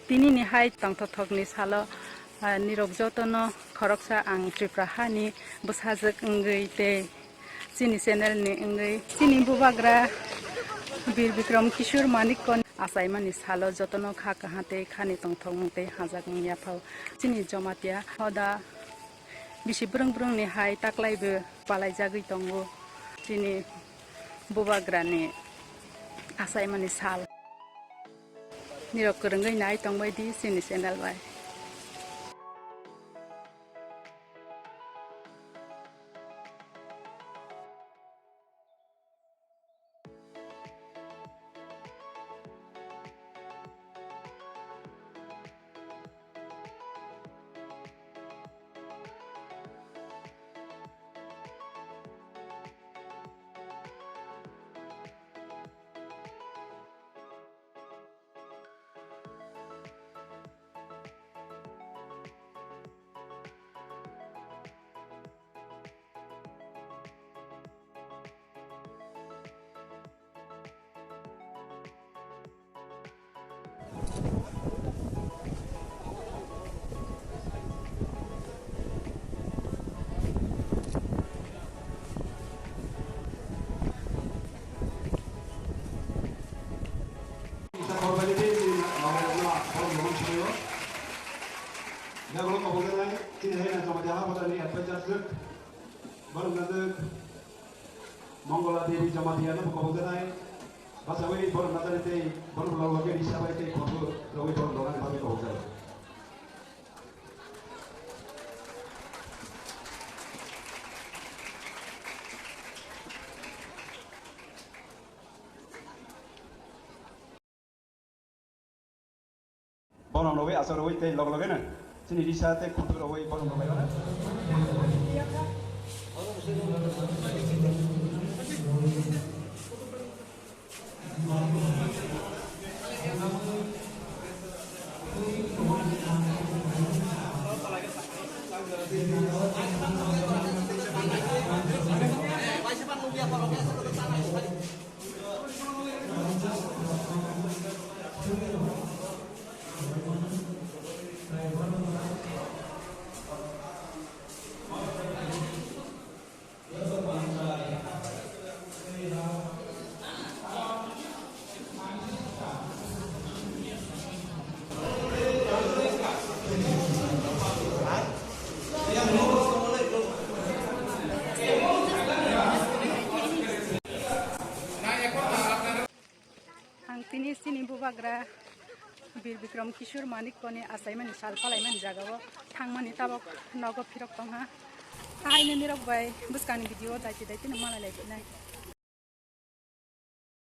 Tini ni hai tang thothok ni salo nirok jotono khoroksa ang triprahani bushajak ngei te chini channel ni ngei chini bubagra bir Bikram Kishore Manikya achaima ni salo jotono kha kahate khani tongthok te hajak ya phau chini jomatia hoda bisi brung brung ni hai taklaibo palaijagui tongo chini bubagra ni achaima ni sal nirok korongoi nai tongbai di chini channel bai. Monggola Dewi Jamatiana Bukobuganai, Basawi for Natalite, Borologa, Sabai, Kotu, Lowi for Logan Babikoga. Bonowe, Asaroi, Logana, Sinisa, Kuturaway, Bonowe. Tini sini bubagra bir Bikram Kishore Manikya ni achaima ni sal palaimani jagao thangmani tabok nogo phirok tongha haine nirok bai buskani video daiti daiti na malai lai nai